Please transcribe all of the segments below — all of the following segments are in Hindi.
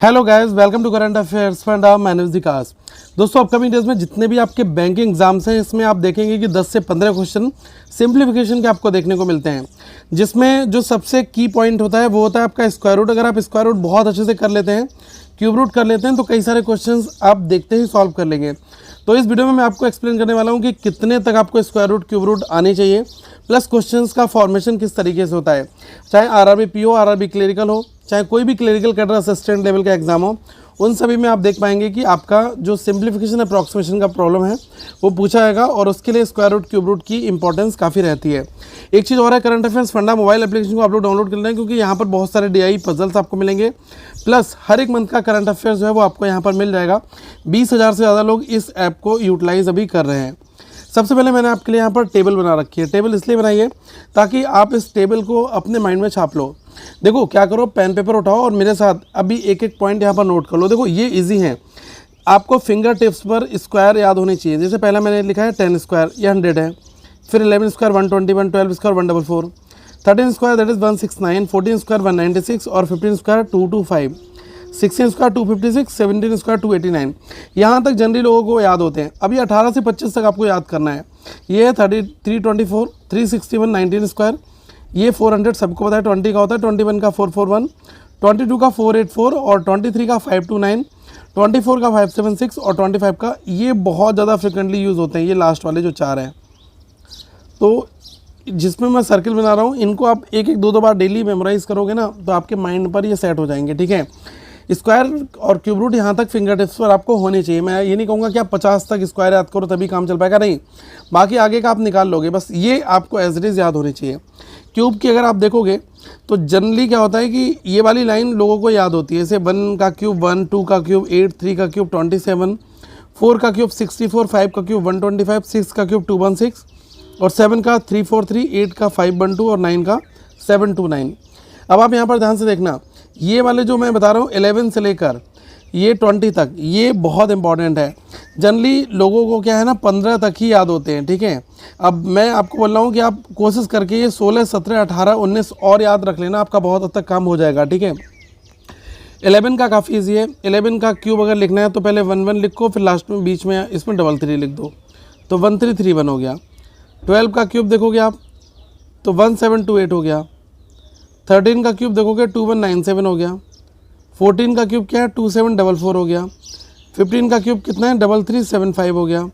Hello guys, welcome to current affairs funda. मैं न्यूज़ विकास। दोस्तों, अपकमिंग डेज में जितने भी आपके बैंकिंग एग्जाम्स हैं, इसमें आप देखेंगे कि 10 से 15 क्वेश्चन सिंप्लीफिकेशन के आपको देखने को मिलते हैं, जिसमें जो सबसे की पॉइंट होता है वो होता है आपका स्क्वायर रूट। अगर आप स्क्वायर रूट बहुत अच्छे से कर लेते हैं, क्यूब रूट कर लेते हैं, तो कई सारे क्वेश्चंस आप देखते ही सॉल्व कर लेंगे। तो इस वीडियो में मैं आपको एक्सप्लेन करने वाला हूँ कि कितने तक आपको स्क्वायर रूट, क्यूब रूट आने चाहिए, प्लस क्वेश्चंस का फॉर्मेशन किस तरीके से होता है। चाहे आरआरबी पीओ, आरआरबी क्लरिकल हो, चाहे कोई भी क्लरिकल कैडर असिस्टेंट लेवल का एग्जाम हो, उन सभी में आप देख पाएंगे कि आपका जो सिंप्लीफिकेशन अप्रॉक्सीमेशन का प्रॉब्लम है वो पूछा जाएगा, और उसके लिए स्क्वायर रूट, क्यूब रूट की इंपॉर्टेंस काफ़ी रहती है। एक चीज़ और है, करंट अफेयर्स फंडा मोबाइल एप्लीकेशन को आप लोग डाउनलोड कर लें, क्योंकि यहाँ पर बहुत सारे डीआई पजल्स आपको मिलेंगे, प्लस हर एक मंथ का करंट अफेयर्स जो है वो आपको यहाँ पर मिल जाएगा। 20,000 से ज़्यादा लोग इस ऐप को यूटिलाइज अभी कर रहे हैं। सबसे पहले मैंने आपके लिए यहाँ पर टेबल बना रखी है। टेबल इसलिए बनाई है ताकि आप इस टेबल को अपने माइंड में छाप लो। देखो क्या करो, पेन पेपर उठाओ और मेरे साथ अभी एक एक पॉइंट यहाँ पर नोट कर लो। देखो ये इजी है, आपको फिंगर टिप्स पर स्क्वायर याद होने चाहिए। जैसे पहला मैंने लिखा है 10 स्क्वायर, ये 100 है। फिर 11 square 121, 12 square 144, 13 square that is 169, 14 square 196 और 15 स्क्वायर 225, 16 स्क्वायर 256, 17 स्क्वायर 289। यहाँ तक जनरली लोगों को याद होते हैं। अभी 18 से 25 तक आपको याद करना है। ये है 324, 361, 19 स्क्वायर, ये 400 सबको पता है। 20 का होता है, 21 का 441, 22 का 484 और 23 का 529, 24 का 576 और 25 का, ये बहुत ज़्यादा फ्रिक्वेंटली यूज़ होते हैं, ये लास्ट वाले जो 4 हैं। तो जिसमें मैं सर्किल बना रहा हूँ, इनको आप एक एक दो बार डेली मेमोराइज करोगे ना, तो आपके माइंड पर ये सेट हो जाएंगे। ठीक है, स्क्वायर और क्यूब रूट यहाँ तक फिंगर टिप्स पर आपको होने चाहिए। मैं ये नहीं कहूँगा कि आप 50 तक स्क्वायर याद करो तभी काम चल पाएगा, नहीं, बाकी आगे का आप निकाल लोगे, बस ये आपको एज इट इज़ याद होनी चाहिए। क्यूब की अगर आप देखोगे तो जनरली क्या होता है कि ये वाली लाइन लोगों को याद होती है। जैसे 1 का क्यूब 1, 2 का क्यूब 8, 3 का क्यूब 27, 4 का क्यूब 64, 5 का क्यूब 125, 6 का क्यूब 216 और 7 का 343, 8 का 512 और 9 का 729। अब आप यहाँ पर ध्यान से देखना, ये वाले जो मैं बता रहा हूँ 11 से लेकर ये 20 तक, ये बहुत इंपॉर्टेंट है। जनरली लोगों को क्या है ना, 15 तक ही याद होते हैं। ठीक है, अब मैं आपको बोल रहा हूँ कि आप कोशिश करके ये 16, 17, 18, 19 और याद रख लेना, आपका बहुत हद तक काम हो जाएगा। ठीक है, 11 का काफ़ी ईजी है। 11 का क्यूब अगर लिखना है तो पहले 1 1 लिखो, फिर लास्ट में बीच में इसमें 3 लिख दो, तो 1331 हो गया। 12 का क्यूब देखोगे आप तो 1728 हो गया। 13 का क्यूब देखोगे 2197 हो गया। 14 का क्यूब क्या है 2744 हो गया। 15 का क्यूब कितना है 3375 हो गया।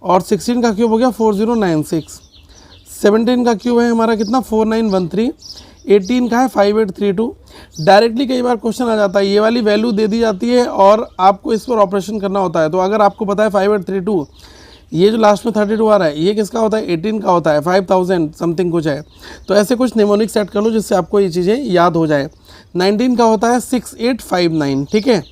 और 16 का क्यूब हो गया 4096। 17 का क्यूब है हमारा कितना 4913। 18 का है 5832। डायरेक्टली कई बार क्वेश्चन आ जाता है, ये वाली वैल्यू दे दी जाती है और आपको इस पर ऑपरेशन करना होता है। तो अगर आपको पता है 5832, ये जो लास्ट में 32 आ रहा है ये किसका होता है, 18 का होता है, 5000 समथिंग कुछ है। तो ऐसे कुछ निमोनिक सेट कर लो जिससे आपको ये चीज़ें याद हो जाए। 19 का होता है 6859। ठीक है,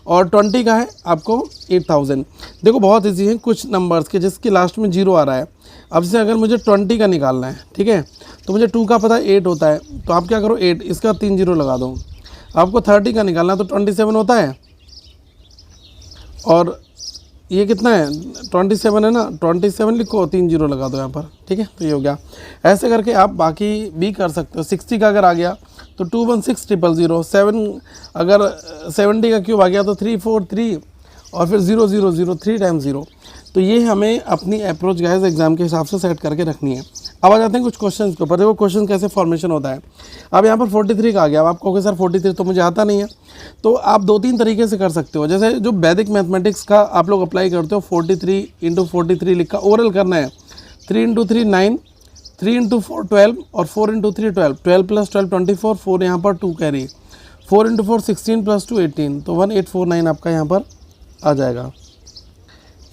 और 20 का है आपको 8000। देखो बहुत ईजी है कुछ नंबर्स के जिसके लास्ट में 0 आ रहा है। अब से अगर मुझे 20 का निकालना है, ठीक है, तो मुझे 2 का पता है 8 होता है, तो आप क्या करो 8 इसका 3 0 लगा दो। आपको 30 का निकालना है तो 27 होता है, और ये कितना है 27 है ना, 27 लिखो 3 0 लगा दो यहाँ पर। ठीक है, तो ये हो गया। ऐसे करके आप बाकी भी कर सकते हो। 60 का अगर आ गया तो 216000। 7 अगर 70 का क्यूब आ गया तो 343 और फिर 000 3 टाइम्स 0। तो ये हमें अपनी अप्रोच गाइस एग्जाम के हिसाब से सेट करके रखनी है। अब आ जाते हैं कुछ क्वेश्चंस के ऊपर। देखो क्वेश्चन कैसे फॉर्मेशन होता है। अब यहाँ पर 43 का आ गया। अब आप कहोगे सर 43 तो मुझे आता नहीं है, तो आप 2-3 तरीके से कर सकते हो। जैसे जो वैदिक मैथमेटिक्स का आप लोग अप्लाई करते हो, 43 × 43 लिखा ओरल करना है। 3 × 3 9, 3 × 4 12 और 4 × 3 12, 12 + 12 24, 4 यहाँ पर 2 कैरी, 4 × 4 16 + 2 18, तो 1849 आपका यहाँ पर आ जाएगा।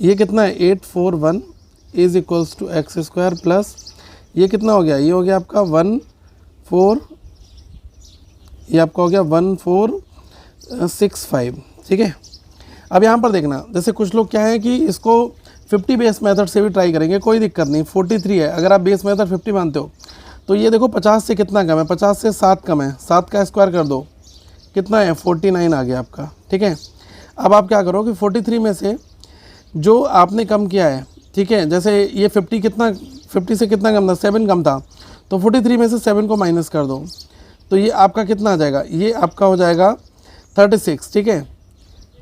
ये कितना है 841 is equals to X square plus ये कितना हो गया, ये हो गया आपका 14, ये आपका हो गया 1465। ठीक है, अब यहाँ पर देखना, जैसे कुछ लोग क्या है कि इसको 50 बेस मेथड से भी ट्राई करेंगे, कोई दिक्कत नहीं। 43 है, अगर आप बेस मेथड 50 मानते हो तो ये देखो 50 से कितना कम है, 50 से 7 कम है, 7 का स्क्वायर कर दो कितना है 49 आ गया आपका। ठीक है, अब आप क्या करो कि 43 में से जो आपने कम किया है, ठीक है, जैसे ये 50 से कितना कम था 7 कम था, तो 43 में से 7 को माइनस कर दो, तो ये आपका कितना आ जाएगा, ये आपका हो जाएगा 36, ठीक है।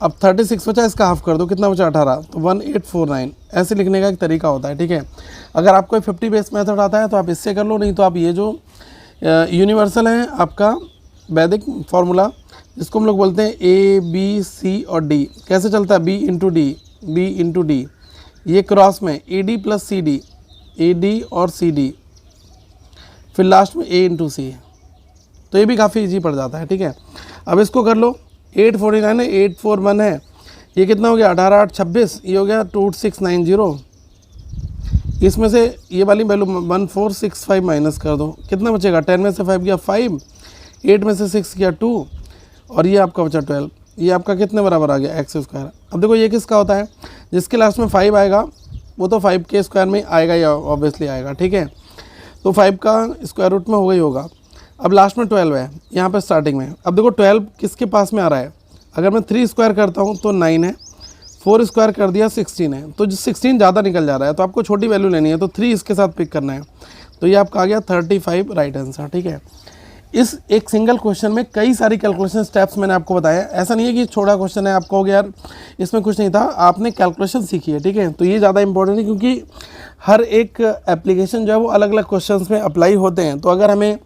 अब 36 बचा, इसका हाफ कर दो, कितना बचा 18, तो 1849 ऐसे लिखने का एक तरीका होता है, ठीक है। अगर आपको 50 बेस मेथड आता है तो आप इससे कर लो, नहीं तो आप ये जो यूनिवर्सल है आपका वैदिक फार्मूला जिसको हम लोग बोलते हैं ABC और D, कैसे चलता है B इंटू डी, ये क्रॉस में AD प्लस CD, AD और CD, फिर लास्ट में A इंटू C, तो ये भी काफ़ी इजी पड़ जाता है, ठीक है। अब इसको कर लो, 849 है, 841 है, ये कितना हो गया 18 8 26, ये हो गया 2690, इसमें से ये वाली वैल्यू 1465 माइनस कर दो, कितना बचेगा 10 में से 5 गया 5, 8 में से 6 गया 2, और ये आपका बचा 12, ये आपका कितने बराबर आ गया x स्क्वायर। अब देखो ये किसका होता है, जिसके लास्ट में 5 आएगा वो तो 5 के स्क्वायर में आएगा या ऑब्वियसली आएगा, ठीक है। तो 5 का स्क्वायर रूट में हो गई होगा। अब लास्ट में 12 है यहाँ पे स्टार्टिंग में। अब देखो 12 किसके पास में आ रहा है, अगर मैं 3 स्क्वायर करता हूँ तो 9 है, 4 स्क्वायर कर दिया 16 है, तो 16 ज़्यादा निकल जा रहा है, तो आपको छोटी वैल्यू लेनी है, तो 3 इसके साथ पिक करना है, तो ये आपका आ गया 35 राइट आंसर, ठीक है। इस एक सिंगल क्वेश्चन में कई सारी कैलकुलेशन स्टेप्स मैंने आपको बताया, ऐसा नहीं है कि छोटा क्वेश्चन है आपको हो गया यार इसमें कुछ नहीं था, आपने कैलकुलेशन सीखी है, ठीक है। तो ये ज़्यादा इंपॉर्टेंट है क्योंकि हर एक एप्लीकेशन जो है वो अलग अलग क्वेश्चंस में अप्लाई होते हैं, तो अगर हमें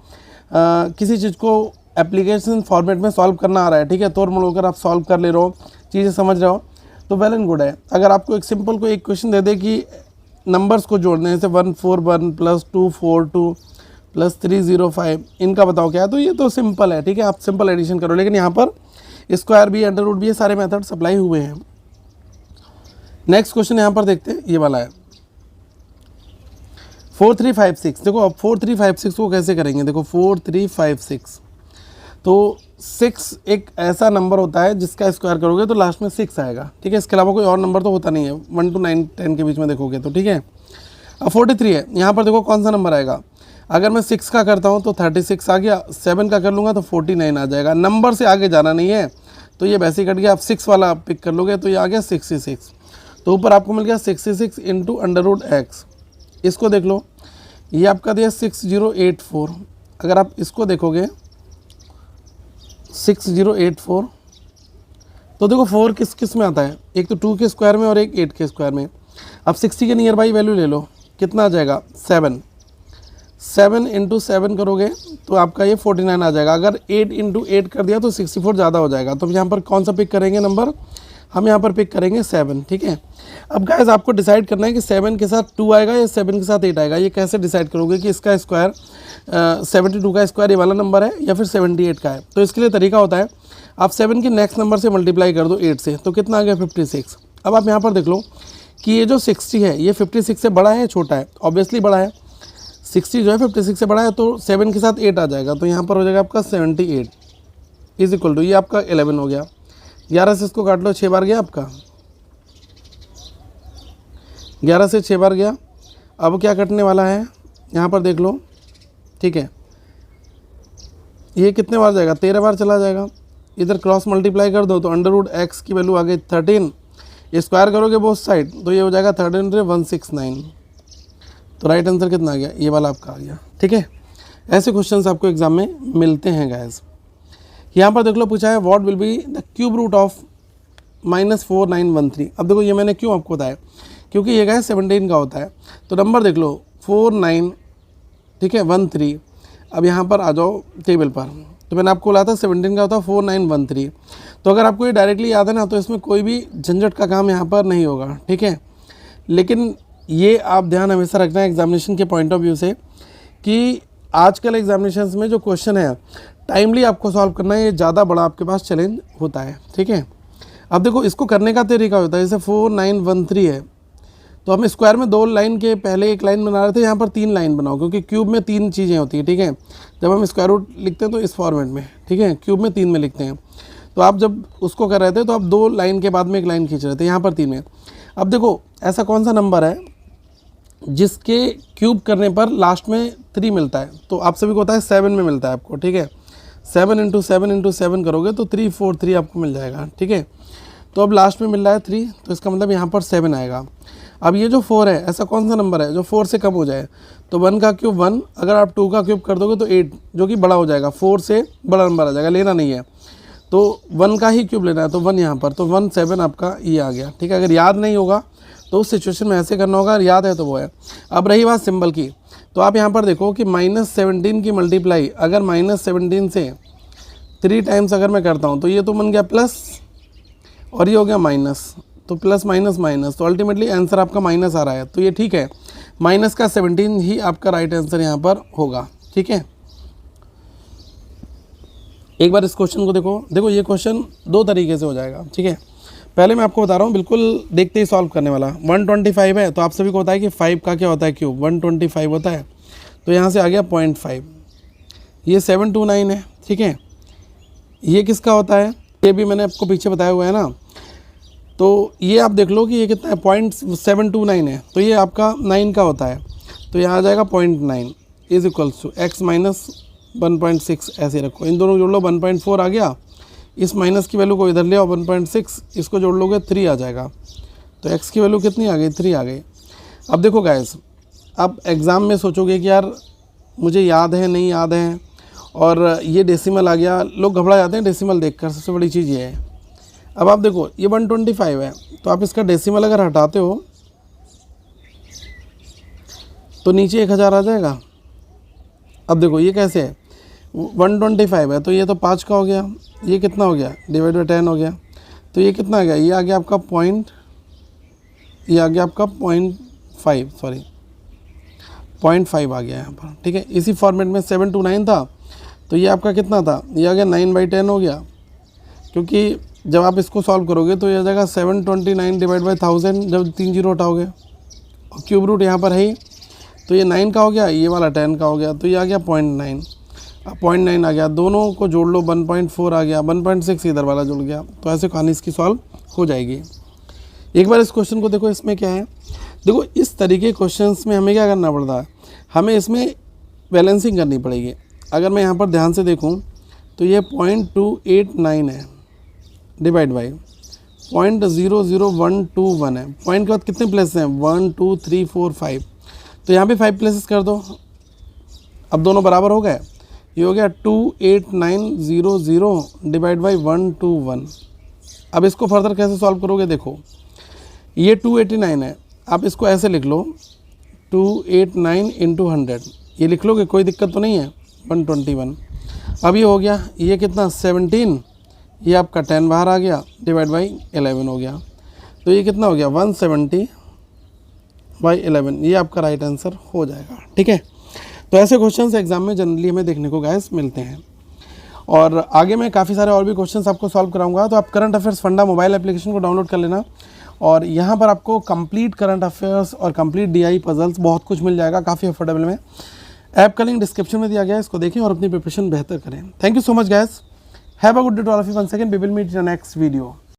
किसी चीज़ को एप्लीकेशन फॉर्मेट में सॉल्व करना आ रहा है, ठीक है, तोड़ मरोड़ कर आप सॉल्व कर ले रहे हो, चीज़ें समझ रहे हो, तो वेल एंड गुड है। अगर आपको एक सिंपल को एक क्वेश्चन दे दे कि नंबर्स को जोड़ने, जैसे 141 प्लस 242 प्लस 305, इनका बताओ क्या है, तो ये तो सिंपल है, ठीक है, आप सिंपल एडिशन करो, लेकिन यहाँ पर स्क्वायर भी अंडर रूट भी ये सारे मेथड्स अप्लाई हुए हैं। नेक्स्ट क्वेश्चन यहाँ पर देखते हैं, ये वाला है 4356। देखो अब 4356 को कैसे करेंगे, देखो 4356, तो 6 एक ऐसा नंबर होता है जिसका स्क्वायर करोगे तो लास्ट में 6 आएगा, ठीक है, इसके अलावा कोई और नंबर तो होता नहीं है 1 to 9 10 के बीच में देखोगे तो, ठीक है। अब 43 है, यहाँ पर देखो कौन सा नंबर आएगा, अगर मैं 6 का करता हूँ तो 36 आ गया, 7 का कर लूँगा तो 49 आ जाएगा, नंबर से आगे जाना नहीं है, तो ये वैसे ही कट गया। आप 6 वाला पिक कर लोगे तो ये आ गया 66, तो ऊपर आपको मिल गया 66 इंटू अंडर रूट एक्स। इसको देख लो, ये आपका दिया 6084, अगर आप इसको देखोगे 6084, तो देखो 4 किस किस में आता है, एक तो 2 के स्क्वायर में और एक 8 के स्क्वायर में। अब 60 के नियर बाई वैल्यू ले लो, कितना आ जाएगा 7 इंटू 7 करोगे तो आपका ये 49 आ जाएगा। अगर 8 इंटू 8 कर दिया तो 64 ज़्यादा हो जाएगा, तो यहाँ पर कौन सा पिक करेंगे नंबर, हम यहाँ पर पिक करेंगे 7, ठीक है। अब गाइस आपको डिसाइड करना है कि 7 के साथ 2 आएगा या 7 के साथ 8 आएगा, ये कैसे डिसाइड करोगे कि इसका स्क्वायर 72 का स्क्वायर ये वाला नंबर है या फिर 78 का है। तो इसके लिए तरीका होता है, आप 7 के नेक्स्ट नंबर से मल्टीप्लाई कर दो 8 से, तो कितना आ गया 56। अब आप यहाँ पर देख लो कि ये जो 60 है ये 56 से बड़ा है या छोटा है, ऑब्वियसली बड़ा है, 60 जो है 56 से बड़ा है, तो 7 के साथ 8 आ जाएगा, तो यहाँ पर हो जाएगा आपका 78 इज इक्वल टू, ये आपका 11 हो गया। 11 से इसको काट लो, 6 बार गया आपका, 11 से 6 बार गया। अब क्या कटने वाला है यहाँ पर देख लो, ठीक है, ये कितने बार जाएगा 13 बार चला जाएगा। इधर क्रॉस मल्टीप्लाई कर दो तो अंडर रूट एक्स की वैल्यू आ गई 13, स्क्वायर करोगे बोथ साइड तो ये हो जाएगा 13169, तो राइट आंसर कितना आ गया, ये वाला आपका आ गया, ठीक है। ऐसे क्वेश्चंस आपको एग्जाम में मिलते हैं गाइस। यहाँ पर देख लो पूछा है what will be the cube root of -4913। अब देखो ये मैंने क्यों आपको बताया, क्योंकि ये गाइस 17 का होता है, तो नंबर देख लो 49, ठीक है 13। अब यहाँ पर आ जाओ टेबल पर, तो मैंने आपको बोला था 17 का होता है 4913, तो अगर आपको ये डायरेक्टली याद है ना तो इसमें कोई भी झंझट का काम यहाँ पर नहीं होगा, ठीक है। लेकिन ये आप ध्यान हमेशा रखना है एग्जामिनेशन के पॉइंट ऑफ व्यू से कि आजकल एग्जामिनेशंस में जो क्वेश्चन है टाइमली आपको सॉल्व करना है, ये ज़्यादा बड़ा आपके पास चैलेंज होता है, ठीक है। अब देखो इसको करने का तरीका होता है, जैसे 4913 है तो हम स्क्वायर में 2 लाइन के पहले एक लाइन बना रहे थे, यहाँ पर 3 लाइन बनाओ, क्योंकि क्यूब में 3 चीज़ें होती है, ठीक है। जब हम स्क्वायर रूट लिखते हैं तो इस फॉर्मेट में, ठीक है, क्यूब में 3 में लिखते हैं, तो आप जब उसको कर रहे थे तो आप 2 लाइन के बाद में एक लाइन खींच रहे थे, यहाँ पर 3 में। अब देखो ऐसा कौन सा नंबर है जिसके क्यूब करने पर लास्ट में 3 मिलता है, तो आप सभी को होता है 7 में मिलता है आपको, ठीक है। 7 इंटू 7 करोगे तो 343 आपको मिल जाएगा, ठीक है। तो अब लास्ट में मिल रहा है 3, तो इसका मतलब यहाँ पर 7 आएगा। अब ये जो 4 है, ऐसा कौन सा नंबर है जो 4 से कम हो जाए, तो 1 का क्यूब 1, अगर आप 2 का क्यूब कर दोगे तो 8, जो कि बड़ा हो जाएगा, 4 से बड़ा नंबर आ जाएगा, लेना नहीं है। तो 1 का ही क्यूब लेना है, तो 1 यहाँ पर, तो 1 7 आपका ये आ गया। ठीक है, अगर याद नहीं होगा तो उस सिचुएशन में ऐसे करना होगा, याद है तो वो है। अब रही बात सिंबल की, तो आप यहाँ पर देखो कि -17 की मल्टीप्लाई अगर -17 से 3 टाइम्स अगर मैं करता हूँ तो ये तो बन गया प्लस और ये हो गया माइनस, तो प्लस माइनस माइनस, तो अल्टीमेटली आंसर आपका माइनस आ रहा है। तो ये ठीक है, माइनस का 17 ही आपका राइट आंसर यहाँ पर होगा। ठीक है, एक बार इस क्वेश्चन को देखो ये क्वेश्चन 2 तरीके से हो जाएगा। ठीक है, पहले मैं आपको बता रहा हूँ बिल्कुल देखते ही सॉल्व करने वाला। 125 है, तो आप सभी को पता है कि 5 का क्या होता है क्यूब, 125 होता है, तो यहाँ से आ गया 0.5। ये 729 है। ठीक है, ये किसका होता है, ये भी मैंने आपको पीछे बताया हुआ है ना। तो ये आप देख लो कि ये कितना है, 0.729 है, तो ये आपका 9 का होता है, तो यहाँ आ जाएगा 0.9 is equals to x minus 1.6, ऐसे रखो, इन दोनों जोड़ लो 1.4 आ गया, इस माइनस की वैल्यू को इधर ले आओ 1.6, इसको जोड़ लोगे 3 आ जाएगा, तो x की वैल्यू कितनी आ गई, 3 आ गई। अब देखो गाइस, अब एग्ज़ाम में सोचोगे कि यार मुझे याद है नहीं याद है, और ये डेसिमल आ गया, लोग घबरा जाते हैं डेसिमल देखकर, सबसे बड़ी चीज़ ये है। अब आप देखो ये 125 है, तो आप इसका डेसिमल अगर हटाते हो तो नीचे 1000 आ जाएगा। अब देखो ये कैसे है, 125 है, तो ये तो 5 का हो गया, ये कितना हो गया, डिवाइड बाई 10 हो गया, तो ये कितना आ गया, ये आ गया आपका ये आ गया आपका 0.5, सॉरी 0.5 आ गया यहाँ पर। ठीक है, इसी फॉर्मेट में 729 था, तो ये आपका कितना था, ये आ गया 9/10 हो गया, क्योंकि जब आप इसको सॉल्व करोगे तो ये आ जाएगा 729 डिवाइड बाई 1000, जब 3 जीरो हटाओगे और क्यूब रूट यहाँ पर है ही, तो ये 9 का हो गया, ये वाला 10 का हो गया, तो ये आ गया 0.9। अब 0.9 आ गया, दोनों को जोड़ लो 1.4 आ गया, 1.6 इधर वाला जुड़ गया, तो ऐसे कहानी इसकी सॉल्व हो जाएगी। एक बार इस क्वेश्चन को देखो, इसमें क्या है, देखो इस तरीके क्वेश्चंस में हमें क्या करना पड़ता है, हमें इसमें बैलेंसिंग करनी पड़ेगी। अगर मैं यहाँ पर ध्यान से देखूँ तो ये 0.289 है डिवाइड बाई 0.00121 है, पॉइंट के बाद कितने प्लेस हैं, 1 2 3 4 5, तो यहाँ पे 5 प्लेसेस कर दो। अब दोनों बराबर हो गए, ये हो गया 28900 डिवाइड बाई 121। अब इसको फर्दर कैसे सॉल्व करोगे, देखो ये 289 है, आप इसको ऐसे लिख लो 289 इंटू 100, ये लिख लोगे, कोई दिक्कत तो नहीं है, 121। अब ये हो गया, ये कितना 17, ये आपका 10 बाहर आ गया, डिवाइड बाई 11 हो गया, तो ये कितना हो गया 170/11, ये आपका राइट आंसर हो जाएगा। ठीक है, तो ऐसे क्वेश्चंस एग्जाम में जनरली हमें देखने को गाइस मिलते हैं, और आगे मैं काफ़ी सारे और भी क्वेश्चंस आपको सॉल्व कराऊंगा। तो आप करंट अफेयर्स फंडा मोबाइल एप्लीकेशन को डाउनलोड कर लेना, और यहाँ पर आपको कंप्लीट करंट अफेयर्स और कंप्लीट DI पजल्स बहुत कुछ मिल जाएगा काफ़ी अफोर्डेबल में। ऐप का लिंक डिस्क्रिप्शन में दिया गया है, इसको देखें और अपनी प्रिपरेशन बेहतर करें। Thank you so much guys, have a good day to all of you, once again we will meet in the next video.